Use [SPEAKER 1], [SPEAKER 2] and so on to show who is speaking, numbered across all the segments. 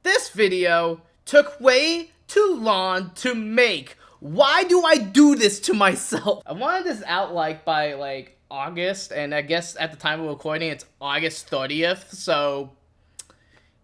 [SPEAKER 1] This video took way too long to make. Why do I do this to myself? I wanted this out by August, and I guess at the time of recording it's August 30th, so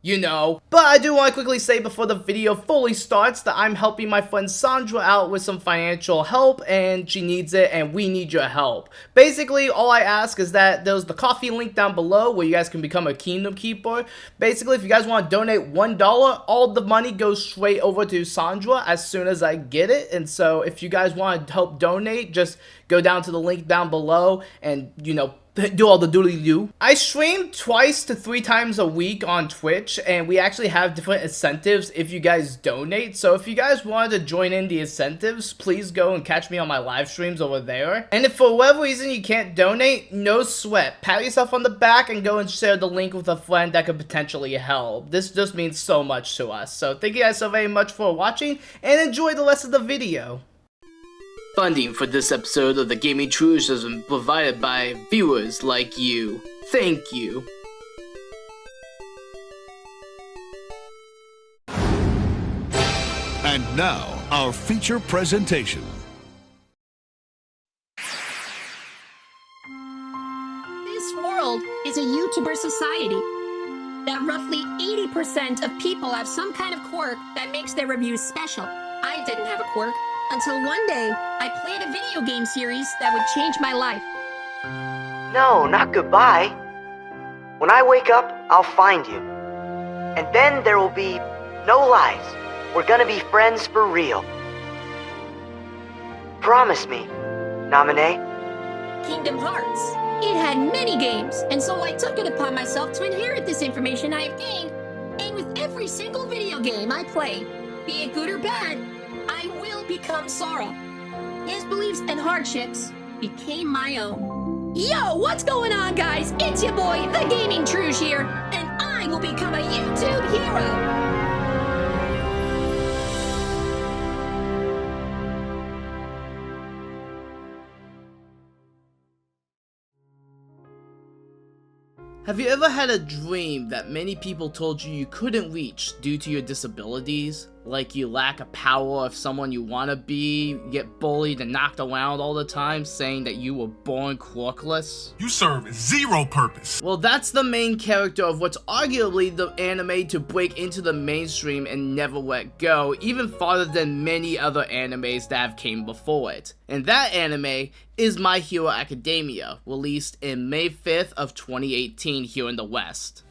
[SPEAKER 1] you know. But I do want to quickly say before the video fully starts that I'm helping my friend Sandra out with some financial help, and she needs it, and we need your help. Basically, all I ask is that there's the coffee link down below where you guys can become a Kingdom Keeper. Basically, if you guys want to donate $1, all the money goes straight over to Sandra as soon as I get it. And so if you guys want to help donate, just go down to the link down below and, you know, do all the doodly-doo. I stream twice to 3 times a week on Twitch, and we actually have different incentives if you guys donate. So if you guys wanted to join in the incentives, please go and catch me on my live streams over there. And if for whatever reason you can't donate, no sweat. Pat yourself on the back and go and share the link with a friend that could potentially help. This just means so much to us. So thank you guys so very much for watching, and enjoy the rest of the video. Funding for this episode of The Gaming Trouge has been provided by viewers like you. Thank you.
[SPEAKER 2] And now, our feature presentation.
[SPEAKER 3] This world is a YouTuber society. That roughly 80% of people have some kind of quirk that makes their reviews special. I didn't have a quirk until one day I played a video game series that would change my life.
[SPEAKER 4] No, not goodbye. When I wake up, I'll find you. And then there will be no lies. We're gonna be friends for real. Promise me, Namine.
[SPEAKER 3] Kingdom Hearts. It had many games, and so I took it upon myself to inherit this information I have gained. And with every single video game I play, be it good or bad, I will become Sora. His beliefs and hardships became my own. Yo, what's going on, guys? It's your boy, TheGamingTrouge here, and I will become a YouTube hero.
[SPEAKER 1] Have you ever had a dream that many people told you couldn't reach due to your disabilities? Like you lack a power of someone you want to be, you get bullied and knocked around all the time, saying that you were born quirkless?
[SPEAKER 5] You serve zero purpose.
[SPEAKER 1] Well, that's the main character of what's arguably the anime to break into the mainstream and never let go, even farther than many other animes that have came before it. And that anime is My Hero Academia, released in May 5th of 2018 here in the West.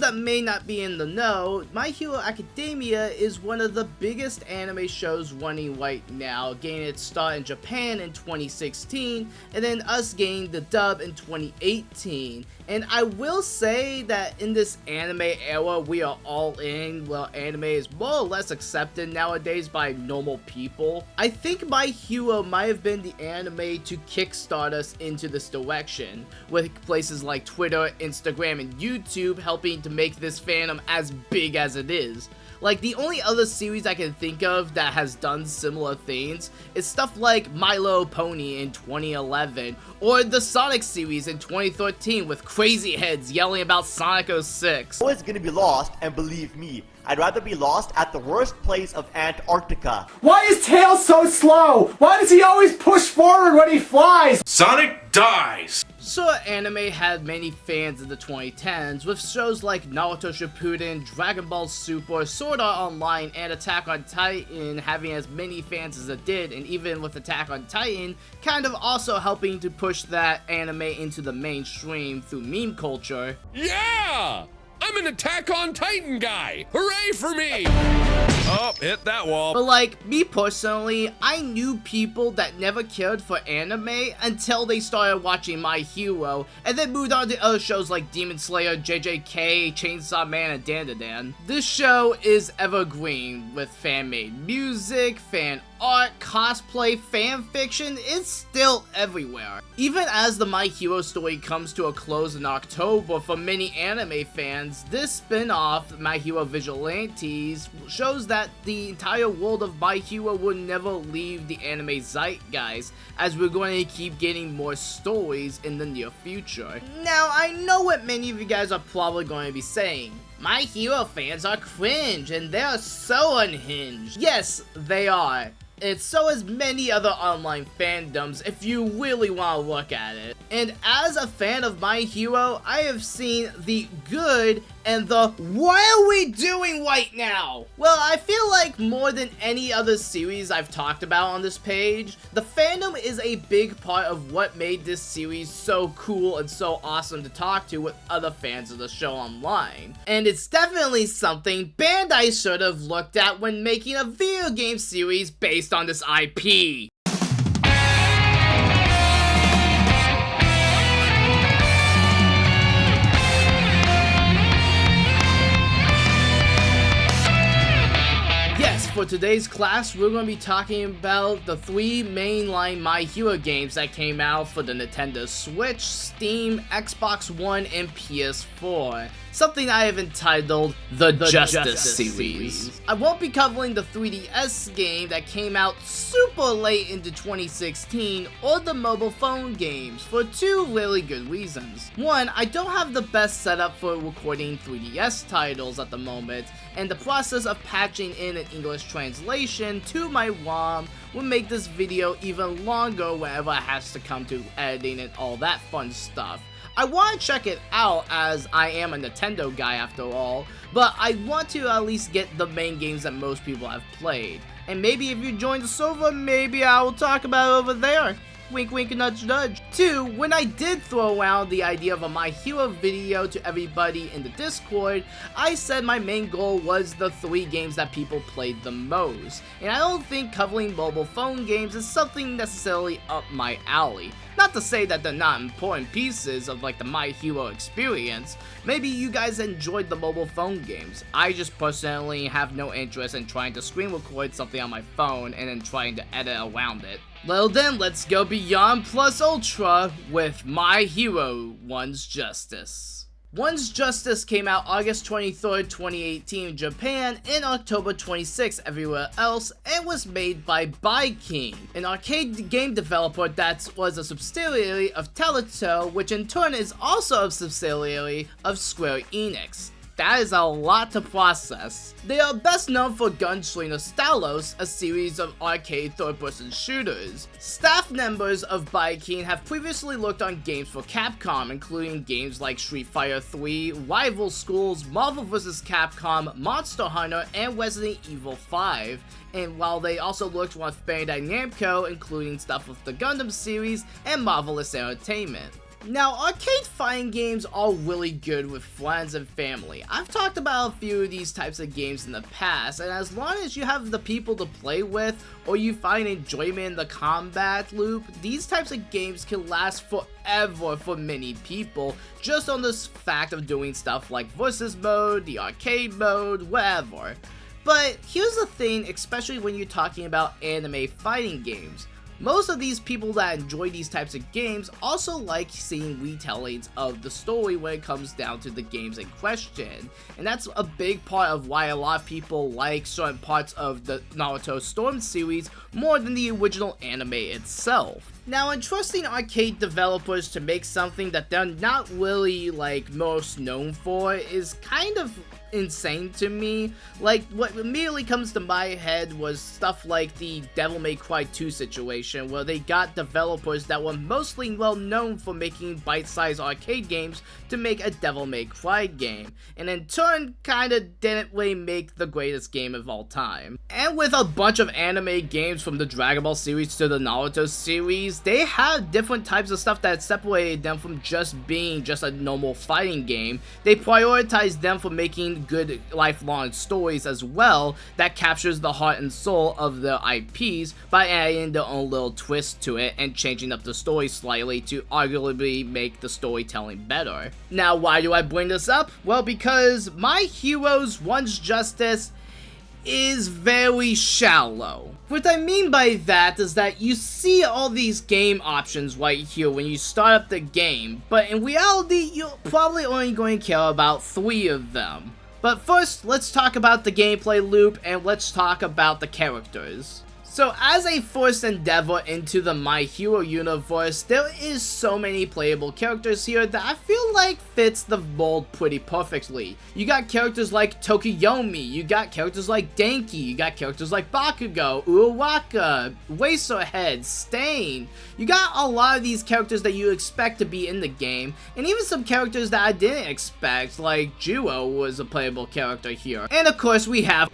[SPEAKER 1] That may not be in the know, My Hero Academia is one of the biggest anime shows running right now, gaining its start in Japan in 2016, and then us getting the dub in 2018. And I will say that in this anime era we are all in, well, anime is more or less accepted nowadays by normal people. I think My Hero might have been the anime to kickstart us into this direction, with places like Twitter, Instagram, and YouTube helping to make this fandom as big as it is. Like, the only other series I can think of that has done similar things is stuff like My Little Pony in 2011, or the Sonic series in 2013 with crazy heads yelling about Sonic 06.
[SPEAKER 6] Always gonna be lost, and believe me, I'd rather be lost at the worst place of Antarctica.
[SPEAKER 7] Why is Tails so slow? Why does he always push forward when he flies?
[SPEAKER 5] Sonic dies.
[SPEAKER 1] So anime had many fans in the 2010s, with shows like Naruto Shippuden, Dragon Ball Super, Sword Art Online, and Attack on Titan having as many fans as it did, and even with Attack on Titan kind of also helping to push that anime into the mainstream through meme culture.
[SPEAKER 8] Yeah! I'm an Attack on Titan guy! Hooray for me! Oh, hit that wall.
[SPEAKER 1] But like, me personally, I knew people that never cared for anime until they started watching My Hero, and then moved on to other shows like Demon Slayer, JJK, Chainsaw Man, and Dandadan. This show is evergreen, with fan-made music, fan art, cosplay, fan fiction, it's still everywhere. Even as the My Hero story comes to a close in October for many anime fans, this spin-off, My Hero Vigilantes, shows that that the entire world of My Hero will never leave the anime zeitgeist, as we're going to keep getting more stories in the near future. Now, I know what many of you guys are probably going to be saying. My Hero fans are cringe and they are so unhinged. Yes, they are. And so is many other online fandoms if you really want to look at it. And as a fan of My Hero, I have seen the good and the what are we doing right now? Well, I feel like more than any other series I've talked about on this page, the fandom is a big part of what made this series so cool and so awesome to talk to with other fans of the show online. And it's definitely something Bandai should have looked at when making a video game series based on this IP. For today's class, we're going to be talking about the 3 mainline My Hero games that came out for the Nintendo Switch, Steam, Xbox One, and PS4. Something I have entitled the Justice series. I won't be covering the 3DS game that came out super late into 2016 or the mobile phone games for 2 really good reasons. One, I don't have the best setup for recording 3DS titles at the moment, and the process of patching in an English translation to my ROM will make this video even longer whenever it has to come to editing and all that fun stuff. I want to check it out as I am a Nintendo guy after all, but I want to at least get the main games that most people have played. And maybe if you join the server, maybe I will talk about it over there. Wink wink nudge nudge. 2, when I did throw around the idea of a My Hero video to everybody in the Discord, I said my main goal was the 3 games that people played the most. And I don't think covering mobile phone games is something necessarily up my alley. Not to say that they're not important pieces of like the My Hero experience. Maybe you guys enjoyed the mobile phone games. I just personally have no interest in trying to screen record something on my phone and then trying to edit around it. Well then, let's go beyond plus ultra with My Hero One's Justice. One's Justice came out August 23rd, 2018 in Japan and October 26th everywhere else, and was made by BYOND, an arcade game developer that was a subsidiary of Teletow, which in turn is also a subsidiary of Square Enix. That is a lot to process. They are best known for Gunslinger Stalos, a series of arcade third-person shooters. Staff members of BYOND have previously worked on games for Capcom, including games like Street Fighter 3, Rival Schools, Marvel vs. Capcom, Monster Hunter, and Resident Evil 5. And while they also worked with Bandai Namco, including stuff with the Gundam series and Marvelous Entertainment. Now, arcade fighting games are really good with friends and family. I've talked about a few of these types of games in the past, and as long as you have the people to play with, or you find enjoyment in the combat loop, these types of games can last forever for many people, just on this fact of doing stuff like versus mode, the arcade mode, whatever. But here's the thing, especially when you're talking about anime fighting games. Most of these people that enjoy these types of games also like seeing retellings of the story when it comes down to the games in question, and that's a big part of why a lot of people like certain parts of the Naruto Storm series more than the original anime itself. Now, entrusting arcade developers to make something that they're not really like most known for is kind of insane to me. Like, what immediately comes to my head was stuff like the Devil May Cry 2 situation, where they got developers that were mostly well known for making bite-sized arcade games to make a Devil May Cry game, and in turn kinda didn't really make the greatest game of all time. And with a bunch of anime games from the Dragon Ball series to the Naruto series, they have different types of stuff that separated them from just being just a normal fighting game. They prioritized them for making good lifelong stories as well that captures the heart and soul of the IPs by adding their own little twist to it and changing up the story slightly to arguably make the storytelling better. Now, why do I bring this up? Well, because My Hero One's Justice is very shallow. What I mean by that is that you see all these game options right here when you start up the game, but in reality, you're probably only going to care about 3 of them. But first, let's talk about the gameplay loop and let's talk about the characters. So as a first endeavor into the My Hero universe, there is so many playable characters here that I feel like fits the mold pretty perfectly. You got characters like Tokiyomi, you got characters like Denki, you got characters like Bakugo, Uruwaka, Razorhead, Stain. You got a lot of these characters that you expect to be in the game, and even some characters that I didn't expect, like Yugioh was a playable character here. And of course we have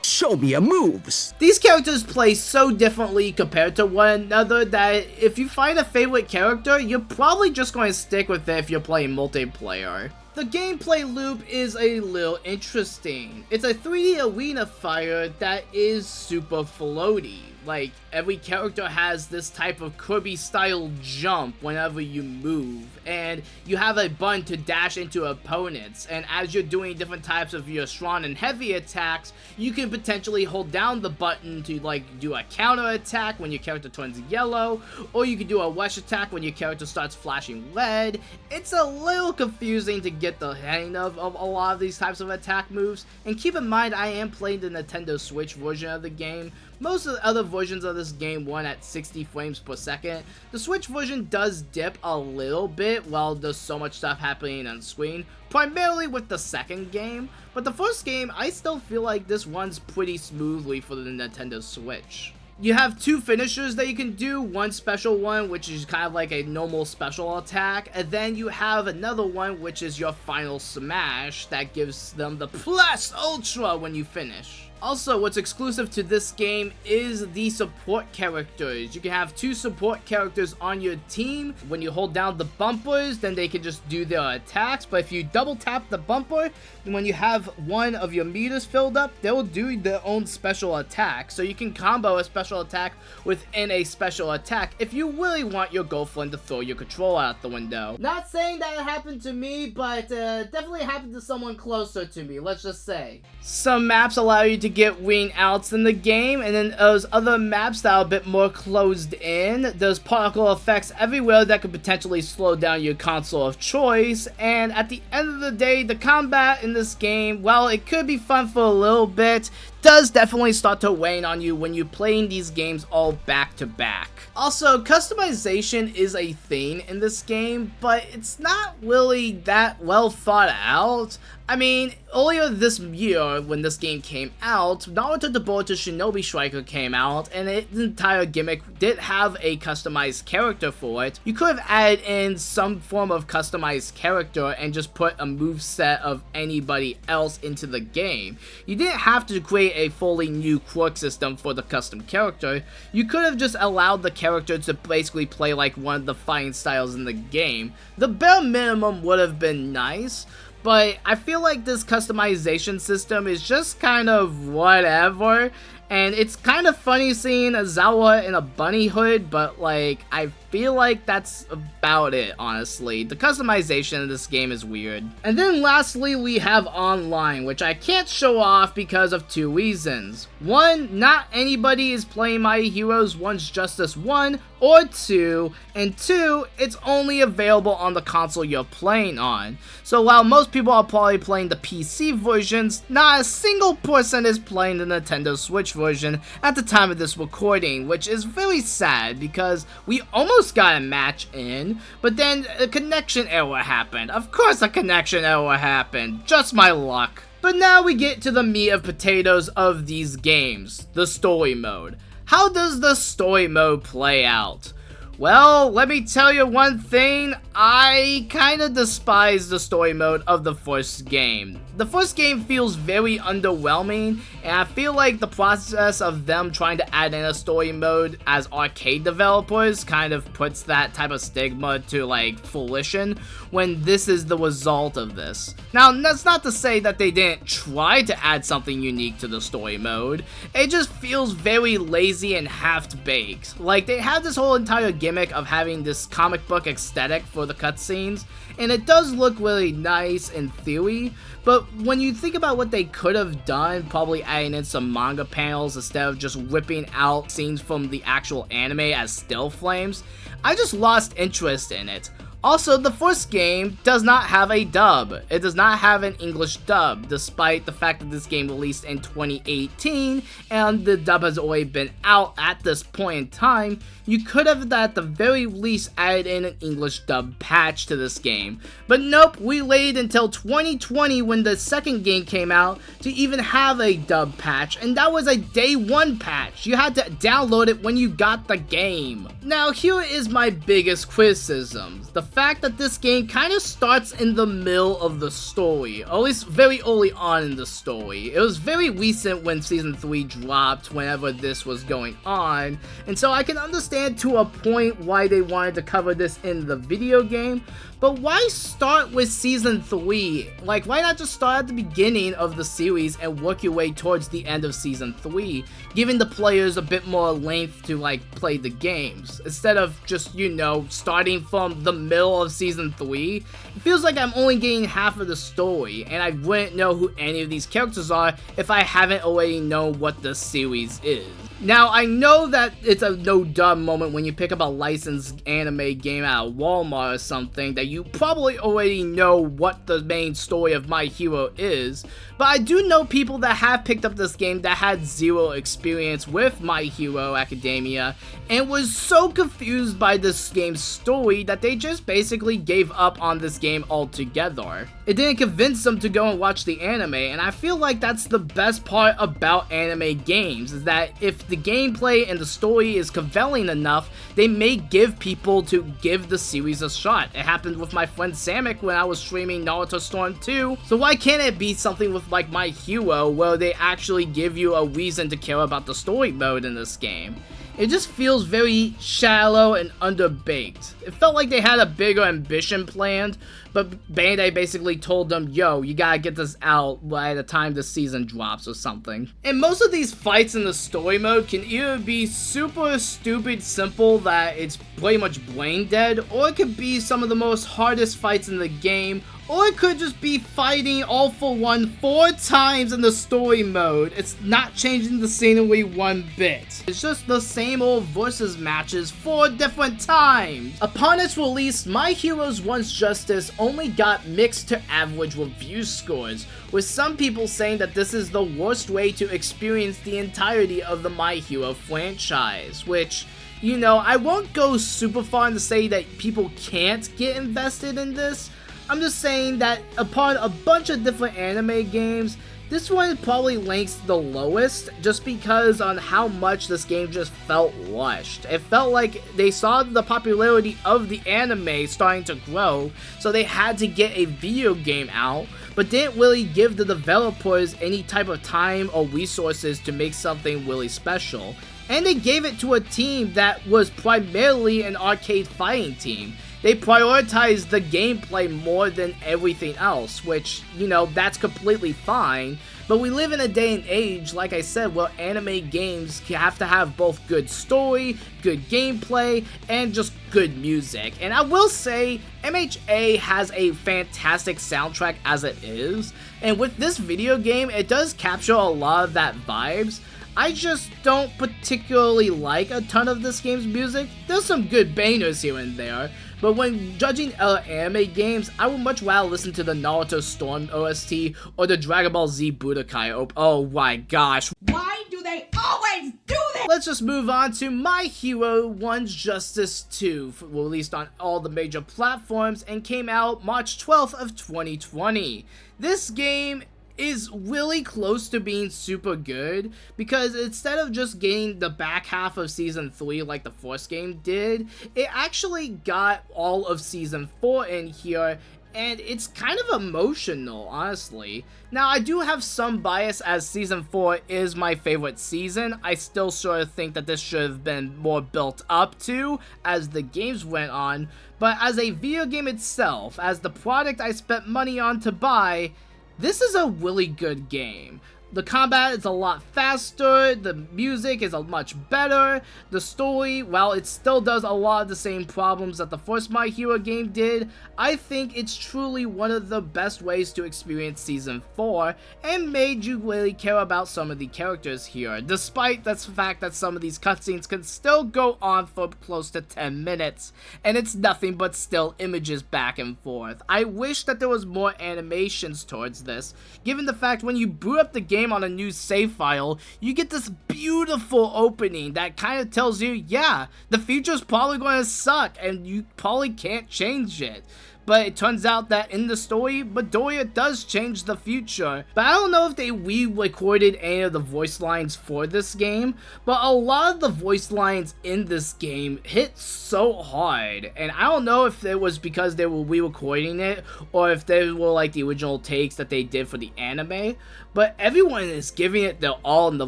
[SPEAKER 9] Show me your moves.
[SPEAKER 1] These characters play so differently compared to one another that if you find a favorite character, you're probably just going to stick with it if you're playing multiplayer. The gameplay loop is a little interesting. It's a 3D arena fighter that is super floaty. Like, every character has this type of Kirby-style jump whenever you move, and you have a button to dash into opponents, and as you're doing different types of your strong and heavy attacks, you can potentially hold down the button to, like, do a counter attack when your character turns yellow, or you can do a rush attack when your character starts flashing red. It's a little confusing to get the hang of a lot of these types of attack moves, and keep in mind I am playing the Nintendo Switch version of the game. Most of the other versions of this game run at 60 frames per second. The Switch version does dip a little bit while there's so much stuff happening on screen, primarily with the second game, but the first game I still feel like this runs pretty smoothly for the Nintendo Switch. You have two finishers that you can do, one special one which is kind of like a normal special attack, and then you have another one which is your final smash that gives them the plus ultra when you finish. Also, what's exclusive to this game is the support characters. You can have two support characters on your team. When you hold down the bumpers, then they can just do their attacks, but if you double tap the bumper, then when you have one of your meters filled up, they will do their own special attack. So you can combo a special attack within a special attack if you really want your girlfriend to throw your controller out the window. Not saying that it happened to me, but definitely happened to someone closer to me, let's just say. Some maps allow you to get wing outs in the game, and then those other maps that are a bit more closed in. There's particle effects everywhere that could potentially slow down your console of choice, and at the end of the day, the combat in this game, while it could be fun for a little bit, does definitely start to wane on you when you're playing these games all back to back. Also, customization is a thing in this game, but it's not really that well thought out. I mean, earlier this year when this game came out, Naruto the Boruto Shinobi Striker came out, and its entire gimmick did have a customized character for it. You could have added in some form of customized character and just put a moveset of anybody else into the game. You didn't have to create a fully new quirk system for the custom character. You could have just allowed the character to basically play like one of the fighting styles in the game. The bare minimum would have been nice, but I feel like this customization system is just kind of whatever, and it's kind of funny seeing Azawa in a bunny hood, but like, I feel like that's about it, honestly. The customization of this game is weird. And then lastly, we have online, which I can't show off because of two reasons. One, not anybody is playing Mighty Heroes One's Justice 1 or 2, and 2, it's only available on the console you're playing on. So while most people are probably playing the PC versions, not a single person is playing the Nintendo Switch version at the time of this recording, which is very sad because we almost got a match in, but then a connection error happened. Of course a connection error happened, just my luck. But now we get to the meat of potatoes of these games, the story mode. How does the story mode play out? Well, let me tell you one thing, I kinda despise the story mode of the first game. The first game feels very underwhelming, and I feel like the process of them trying to add in a story mode as arcade developers kind of puts that type of stigma to like fruition when this is the result of this. Now, that's not to say that they didn't try to add something unique to the story mode, it just feels very lazy and half-baked. Like, they have this whole entire gimmick of having this comic book aesthetic for the cutscenes, and it does look really nice in theory, but when you think about what they could have done, probably adding in some manga panels instead of just ripping out scenes from the actual anime as still frames, I just lost interest in it. Also, the first game does not have a dub. It does not have an English dub, despite the fact that this game released in 2018 and the dub has already been out at this point in time. You could have at the very least added in an English dub patch to this game. But nope, we waited until 2020 when the second game came out to even have a dub patch, and that was a day one patch. You had to download it when you got the game. Now here is my biggest criticism. The fact that this game kind of starts in the middle of the story, or at least very early on in the story. It was very recent when Season 3 dropped whenever this was going on, and so I can understand to a point why they wanted to cover this in the video game, but why start with Season 3? Like, why not just start at the beginning of the series and work your way towards the end of Season 3, giving the players a bit more length to, like, play the games, instead of just, you know, starting from the middle of Season 3? It feels like I'm only getting half of the story, and I wouldn't know who any of these characters are if I haven't already known what the series is. Now, I know that it's a no dub moment when you pick up a licensed anime game at Walmart or something, that you probably already know what the main story of My Hero is, but I do know people that have picked up this game that had zero experience with My Hero Academia and was so confused by this game's story that they just basically gave up on this game altogether. It didn't convince them to go and watch the anime, and I feel like that's the best part about anime games, is that if the gameplay and the story is compelling enough, they may give people to give the series a shot. It happened with my friend Samek when I was streaming Naruto Storm 2, so why can't it be something with like My Hero where they actually give you a reason to care about the story mode in this game? It just feels very shallow and underbaked. It felt like they had a bigger ambition planned, but Bandai basically told them, yo, you gotta get this out by the time the season drops or something. And most of these fights in the story mode can either be super stupid simple that it's pretty much brain dead, or it could be some of the most hardest fights in the game, or it could just be fighting all for one 4 times in the story mode. It's not changing the scenery one bit. It's just the same old versus matches 4 different times. Upon its release, My Heroes Once Justice only got mixed to average review scores, with some people saying that this is the worst way to experience the entirety of the My Hero franchise, which, you know, I won't go super far to say that people can't get invested in this. I'm just saying that upon a bunch of different anime games, this one probably ranks the lowest just because on how much this game just felt rushed. It felt like they saw the popularity of the anime starting to grow, so they had to get a video game out, but didn't really give the developers any type of time or resources to make something really special. And they gave it to a team that was primarily an arcade fighting team. They prioritized the gameplay more than everything else, which, you know, that's completely fine. But we live in a day and age, like I said, where anime games have to have both good story, good gameplay, and just good music. And I will say, MHA has a fantastic soundtrack as it is, and with this video game, it does capture a lot of that vibes. I just don't particularly like a ton of this game's music. There's some good bangers here and there, but when judging other anime games, I would much rather listen to the Naruto Storm OST or the Dragon Ball Z Budokai. Oh my gosh.
[SPEAKER 10] Why do they always do this?
[SPEAKER 1] Let's just move on to My Hero Once Justice 2, released on all the major platforms and came out March 12th of 2020. This game is really close to being super good, because instead of just getting the back half of Season 3 like the first game did, it actually got all of Season 4 in here, and it's kind of emotional, honestly. Now, I do have some bias as Season 4 is my favorite season. I still sort of think that this should have been more built up to as the games went on, but as a video game itself, as the product I spent money on to buy, this is a really good game. The combat is a lot faster, the music is much better, the story, while it still does a lot of the same problems that the first My Hero game did, I think it's truly one of the best ways to experience Season 4 and made you really care about some of the characters here, despite the fact that some of these cutscenes can still go on for close to 10 minutes, and it's nothing but still images back and forth. I wish that there was more animations towards this, given the fact when you boot up the game on a new save file, you get this beautiful opening that kind of tells you, yeah, the future's probably going to suck and you probably can't change it. But it turns out that in the story, Midoriya does change the future. But I don't know if they re-recorded any of the voice lines for this game, but a lot of the voice lines in this game hit so hard. And I don't know if it was because they were re-recording it, or if they were like the original takes that they did for the anime. But everyone is giving it their all in the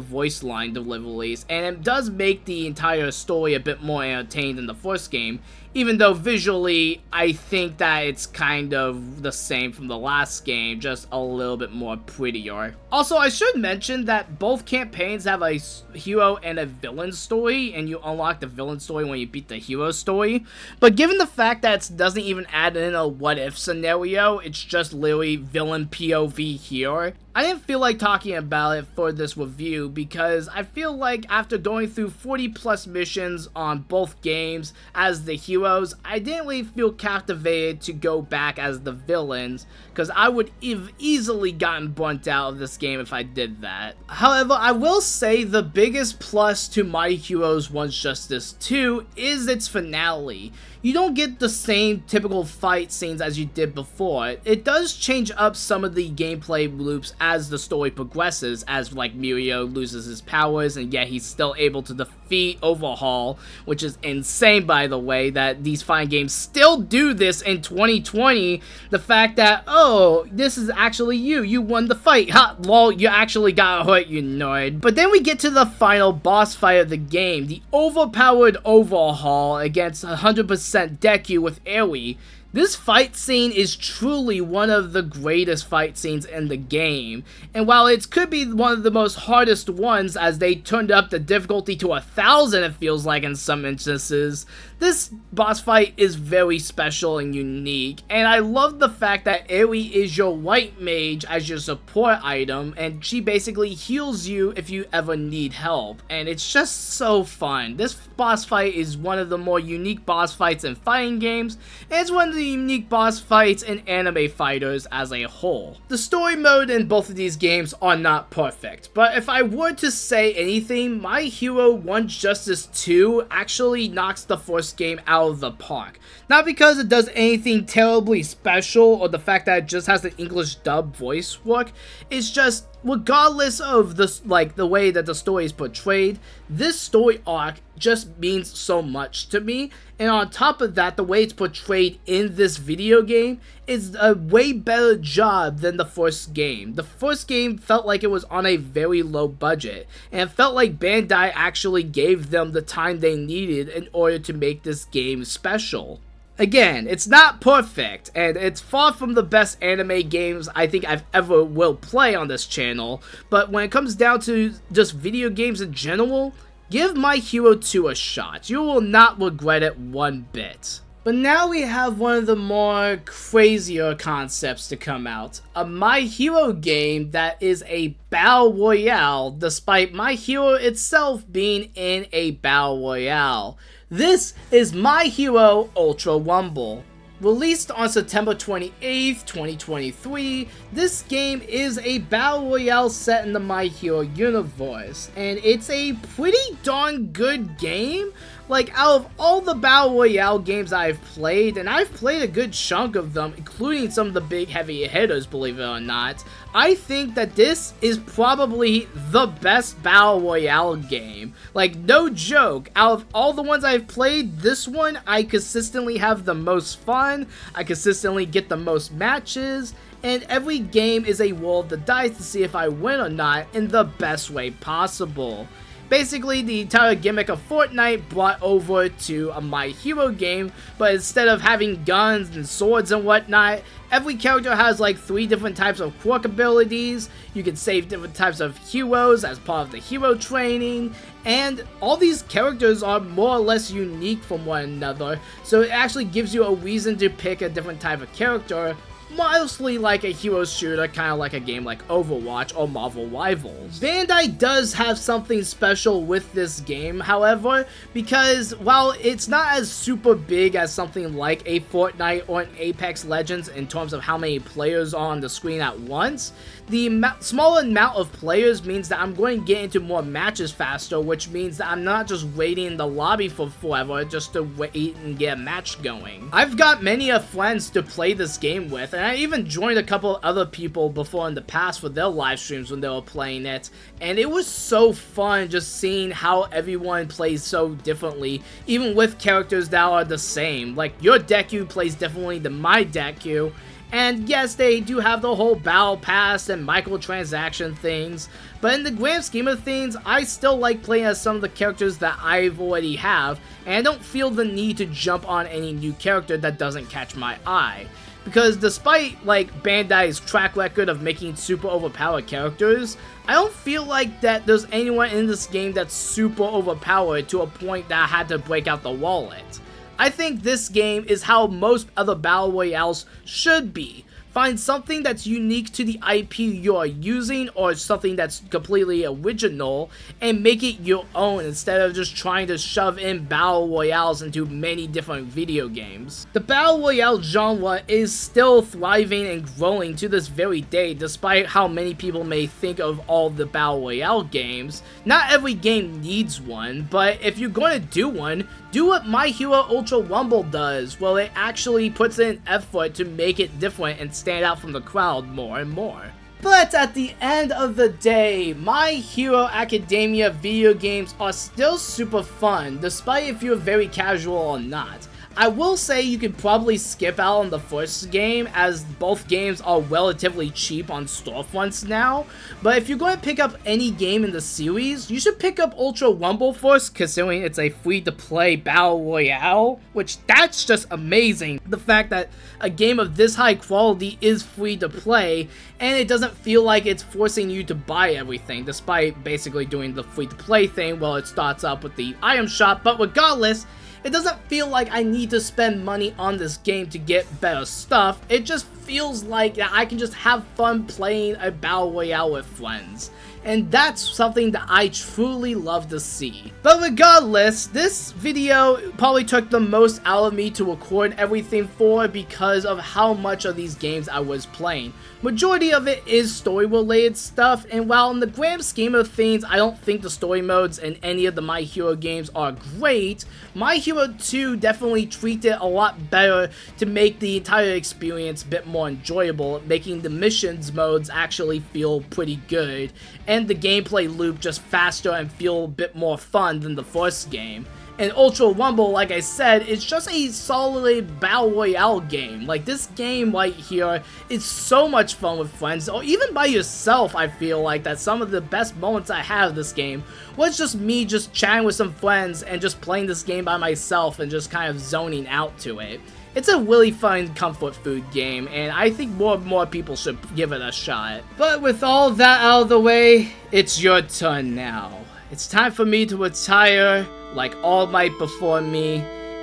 [SPEAKER 1] voice line deliveries, and it does make the entire story a bit more entertaining than the first game. Even though visually, I think that it's kind of the same from the last game, just a little bit more prettier. Also, I should mention that both campaigns have a hero and a villain story, and you unlock the villain story when you beat the hero story. But given the fact that it doesn't even add in a what-if scenario, it's just literally villain POV here, I didn't feel like talking about it for this review because I feel like after going through 40 plus missions on both games as the heroes, I didn't really feel captivated to go back as the villains because I would have easily gotten burnt out of this game if I did that. However, I will say the biggest plus to My Heroes One's Justice 2 is its finale. You don't get the same typical fight scenes as you did before. It does change up some of the gameplay loops as the story progresses, as like Mirio loses his powers and yet he's still able to defeat Overhaul, which is insane by the way that these fighting games still do this in 2020. The fact that, oh, this is actually you won the fight, ha, lol, you actually got hurt, you nerd. But then we get to the final boss fight of the game, the overpowered Overhaul against 100% Deku with Aoi. This fight scene is truly one of the greatest fight scenes in the game, and while it could be one of the most hardest ones as they turned up the difficulty to 1000 it feels like in some instances, this boss fight is very special and unique, and I love the fact that Aoi is your white mage as your support item, and she basically heals you if you ever need help, and it's just so fun. This boss fight is one of the more unique boss fights in fighting games, and it's one of the unique boss fights in anime fighters as a whole. The story mode in both of these games are not perfect, but if I were to say anything, My Hero One's Justice 2 actually knocks the first game out of the park. Not because it does anything terribly special or the fact that it just has the English dub voice work, it's just regardless of the way that the story is portrayed, this story arc just means so much to me, and on top of that, the way it's portrayed in this video game is a way better job than the first game. The first game felt like it was on a very low budget, and it felt like Bandai actually gave them the time they needed in order to make this game special. Again, it's not perfect, and it's far from the best anime games I think I've ever will play on this channel, but when it comes down to just video games in general, give My Hero 2 a shot. You will not regret it one bit. But now we have one of the more crazier concepts to come out. A My Hero game that is a Battle Royale, despite My Hero itself being in a Battle Royale. This is My Hero Ultra Rumble. Released on September 28th, 2023, this game is a Battle Royale set in the My Hero universe, and it's a pretty darn good game. Like, out of all the Battle Royale games I've played, and I've played a good chunk of them, including some of the big heavy hitters, believe it or not, I think that this is probably the best Battle Royale game. Like, no joke, out of all the ones I've played, this one, I consistently have the most fun, I consistently get the most matches, and every game is a roll of the dice to see if I win or not in the best way possible. Basically, the entire gimmick of Fortnite brought over to a My Hero game, but instead of having guns and swords and whatnot, every character has like 3 different types of quirk abilities. You can save different types of heroes as part of the hero training, and all these characters are more or less unique from one another, so it actually gives you a reason to pick a different type of character, mostly like a hero shooter, kind of like a game like Overwatch or Marvel Rivals. Bandai does have something special with this game, however, because while it's not as super big as something like a Fortnite or an Apex Legends in terms of how many players are on the screen at once, the smaller amount of players means that I'm going to get into more matches faster, which means that I'm not just waiting in the lobby for forever just to wait and get a match going. I've got many friends to play this game with, and I even joined a couple other people before in the past for their live streams when they were playing it, and it was so fun just seeing how everyone plays so differently, even with characters that are the same. Like, your Deku plays differently than my Deku, and yes, they do have the whole battle pass and microtransaction things, but in the grand scheme of things, I still like playing as some of the characters that I've already have, and I don't feel the need to jump on any new character that doesn't catch my eye. Because despite like Bandai's track record of making super overpowered characters, I don't feel like that there's anyone in this game that's super overpowered to a point that I had to break out the wallet. I think this game is how most other battle royales should be. Find something that's unique to the IP you're using or something that's completely original and make it your own instead of just trying to shove in battle royales into many different video games. The battle royale genre is still thriving and growing to this very day despite how many people may think of all the battle royale games. Not every game needs one, but if you're going to do one, do what My Hero Ultra Rumble does, well it actually puts in effort to make it different and stand out from the crowd more and more. But at the end of the day, My Hero Academia video games are still super fun, despite if you're very casual or not. I will say you could probably skip out on the first game, as both games are relatively cheap on storefronts now, but if you're going to pick up any game in the series, you should pick up Ultra Rumble first, considering it's a free-to-play battle royale, which that's just amazing. The fact that a game of this high quality is free to play, and it doesn't feel like it's forcing you to buy everything, despite basically doing the free-to-play thing while it starts up with the item shop, but regardless, it doesn't feel like I need to spend money on this game to get better stuff. It just feels like I can just have fun playing a battle royale with friends. And that's something that I truly love to see. But regardless, this video probably took the most out of me to record everything for because of how much of these games I was playing. Majority of it is story related stuff, and while in the grand scheme of things I don't think the story modes in any of the My Hero games are great, My Hero 2 definitely treated it a lot better to make the entire experience a bit more enjoyable, making the missions modes actually feel pretty good, and the gameplay loop just faster and feel a bit more fun than the first game. And Ultra Rumble, like I said, is just a solid battle royale game. Like, this game right here is so much fun with friends, or even by yourself. I feel like that some of the best moments I had of this game was just me just chatting with some friends and just playing this game by myself and just kind of zoning out to it. It's a really fun comfort food game, and I think more and more people should give it a shot. But with all that out of the way, it's your turn now. It's time for me to retire like All Might before me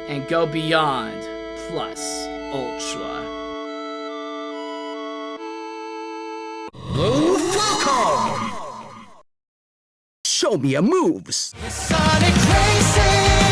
[SPEAKER 1] and go beyond plus ultra.
[SPEAKER 9] Show me your moves.
[SPEAKER 11] Sonic Racing!